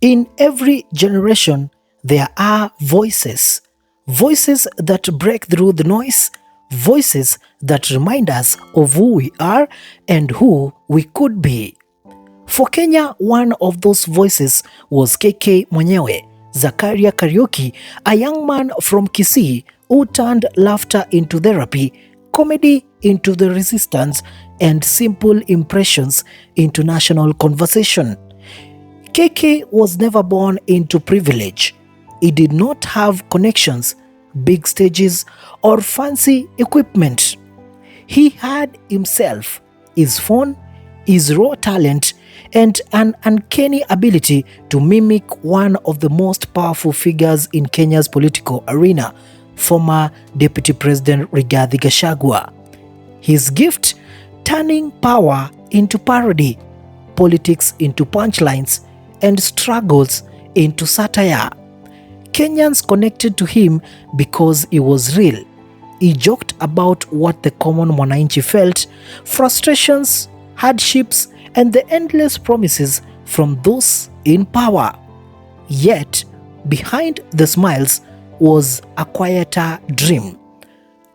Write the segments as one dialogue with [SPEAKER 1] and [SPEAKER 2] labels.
[SPEAKER 1] In every generation, there are voices. Voices that break through the noise, voices that remind us of who we are and who we could be. For Kenya, one of those voices was KK Mwenyewe, Zakaria Karaoke, a young man from Kisii who turned laughter into therapy, comedy into the resistance, and simple impressions into national conversation. KK was never born into privilege. He did not have connections, big stages, or fancy equipment. He had himself, his phone, his raw talent, and an uncanny ability to mimic one of the most powerful figures in Kenya's political arena, former Deputy President Rigathi Gachagua. His gift, turning power into parody, politics into punchlines, and struggles into satire. Kenyans connected to him because he was real. He joked about what the common mwananchi felt, frustrations, hardships, and the endless promises from those in power. Yet, behind the smiles was a quieter dream,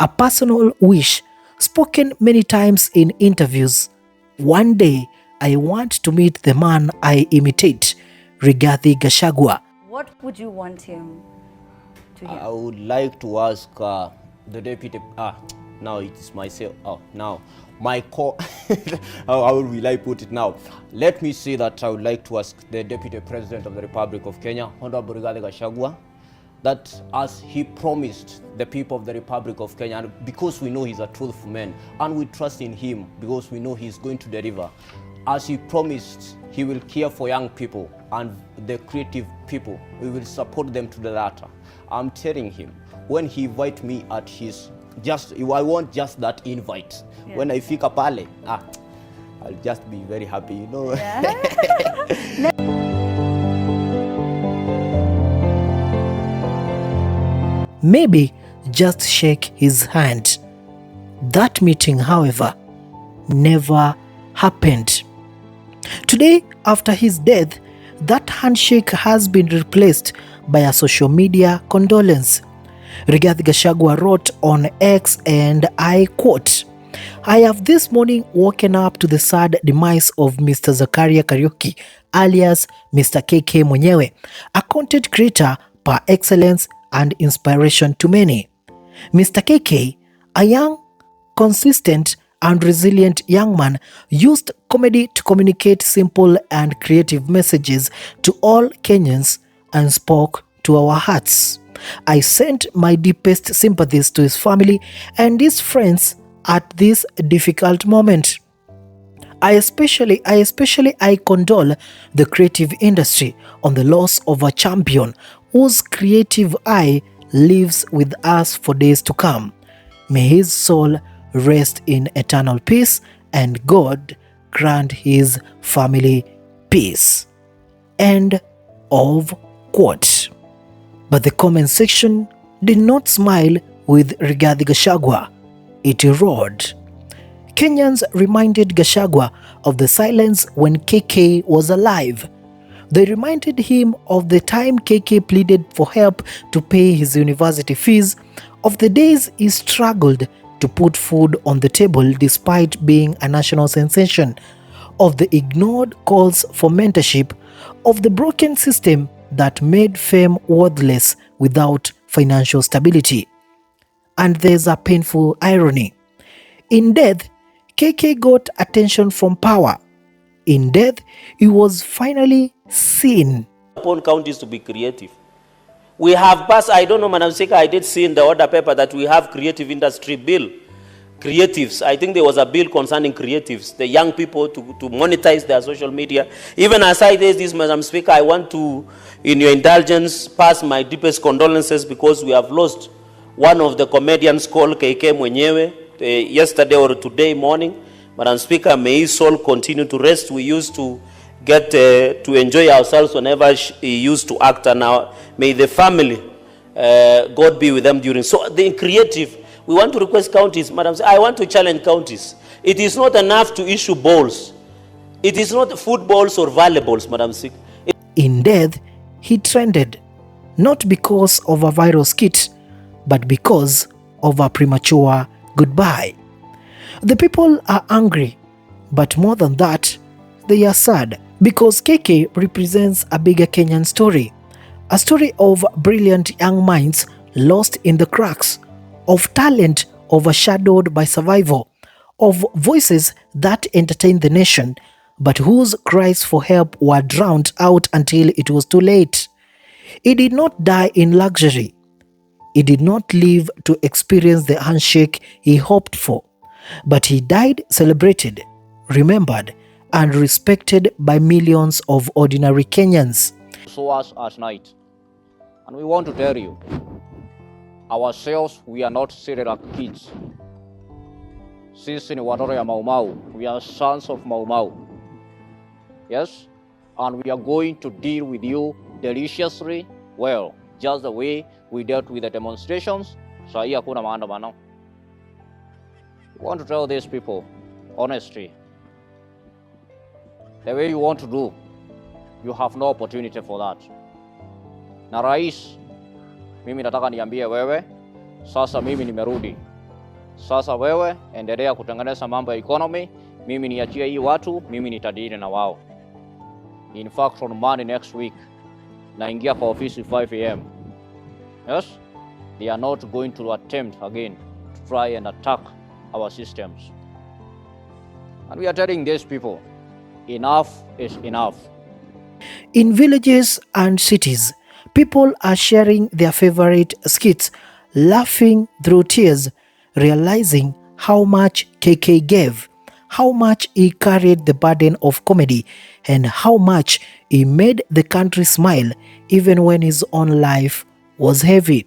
[SPEAKER 1] a personal wish spoken many times in interviews. One day, I want to meet the man I imitate, Rigathi Gachagua.
[SPEAKER 2] What would you want him to hear?
[SPEAKER 3] I would like to ask the deputy. Now it is myself. Now my how will I put it now? Let me say that I would like to ask the Deputy President of the Republic of Kenya, Honorable Rigathi Gachagua, that as he promised the people of the Republic of Kenya, and because we know he's a truthful man and we trust in him because we know he's going to deliver, as he promised he will care for young people and the creative people, we will support them to the latter. I'm telling him, when he invite me at his, I want just that invite. Yeah. When I fika pale, I'll just be very happy, you know. Yeah.
[SPEAKER 1] Maybe just shake his hand. That meeting, however, never happened. Today, after his death, that handshake has been replaced by a social media condolence. Rigathi Gachagua wrote on X, and I quote, "I have this morning woken up to the sad demise of Mr. Zakaria Karaoke, alias Mr. KK Moniewe, a content creator par excellence and inspiration to many. Mr. KK, a young, consistent, and resilient young man, used comedy to communicate simple and creative messages to all Kenyans and spoke to our hearts. I sent my deepest sympathies to his family and his friends at this difficult moment. I especially condole the creative industry on the loss of a champion whose creative eye lives with us for days to come. May his soul rest in eternal peace, and God grant his family peace." End of quote. But the comment section did not smile with Rigathi Gachagua. It roared. Kenyans reminded Gachagua of the silence when KK was alive. They reminded him of the time KK pleaded for help to pay his university fees, of the days he struggled to put food on the table despite being a national sensation, of the ignored calls for mentorship, of the broken system that made fame worthless without financial stability. And there's a painful irony. In death, KK got attention from power. In death, he was finally seen.
[SPEAKER 4] Upon counties to be creative. We have passed, I don't know, Madam Speaker, I did see in the order paper that we have creative industry bill. Creatives, I think there was a bill concerning creatives, the young people to monetize their social media. Even as I did this, Madam Speaker, I want to, in your indulgence, pass my deepest condolences because we have lost one of the comedians called KK Mwenyewe yesterday or today morning. Madam Speaker, may his soul continue to rest. We used to get to enjoy ourselves whenever he used to act, and now may the family, God be with them during. So the creative, we want to request counties, Madam, I want to challenge counties. It is not enough to issue balls. It is not footballs or volleyballs, Madam Speaker.
[SPEAKER 1] in death, he trended, not because of a viral skit, but because of a premature goodbye. The people are angry, but more than that, they are sad because KK represents a bigger Kenyan story, a story of brilliant young minds lost in the cracks, of talent overshadowed by survival, of voices that entertained the nation, but whose cries for help were drowned out until it was too late. He did not die in luxury. He did not live to experience the handshake he hoped for, but he died celebrated, remembered, and respected by millions of ordinary Kenyans.
[SPEAKER 3] Saw us at night, and we want to tell you, ourselves, we are not serial kids. Sisi ni watoto ya Mau Mau. We are sons of Mau Mau. Yes? And we are going to deal with you deliciously well, just the way we dealt with the demonstrations. Sahi hakuna maandamano. We want to tell these people, honestly, the way you want to do, you have no opportunity for that. Na rais, mimi nataka niambie wewe, sasa mimi nimerudi. Sasa wewe, endelea kutengeneza mambo ya economy, mimi niachie hii watu, mimi nitadili na wao. In fact, on Monday next week, naingia kwa ofisi 5 AM. Yes? They are not going to attempt again to try and attack our systems. And we are telling these people, enough is enough.
[SPEAKER 1] In villages and cities, people are sharing their favorite skits, laughing through tears, realizing how much KK gave, how much he carried the burden of comedy, and how much he made the country smile even when his own life was heavy.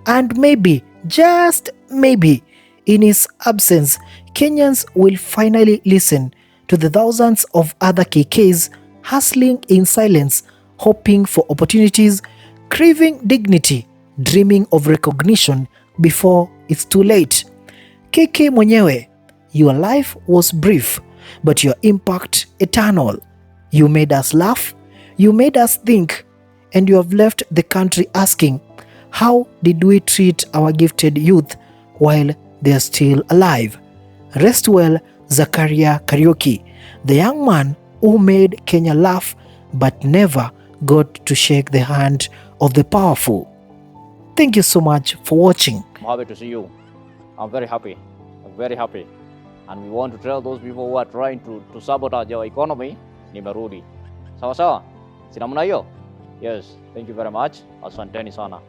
[SPEAKER 1] And maybe, just maybe, in his absence, Kenyans will finally listen to the thousands of other KKs hustling in silence, hoping for opportunities, craving dignity, dreaming of recognition before it's too late. KK Mwenyewe, your life was brief, but your impact eternal. You made us laugh, you made us think, and you have left the country asking, how did we treat our gifted youth while they are still alive? Rest well, Zakaria Karaoke, the young man who made Kenya laugh but never got to shake the hand of the powerful. Thank you so much for watching.
[SPEAKER 3] I'm happy to see you. I'm very happy. I'm very happy. And we want to tell those people who are trying to sabotage our economy, nimerudi. Sawa sawa? Si namna hiyo? Yes. Thank you very much. Asanteni sana.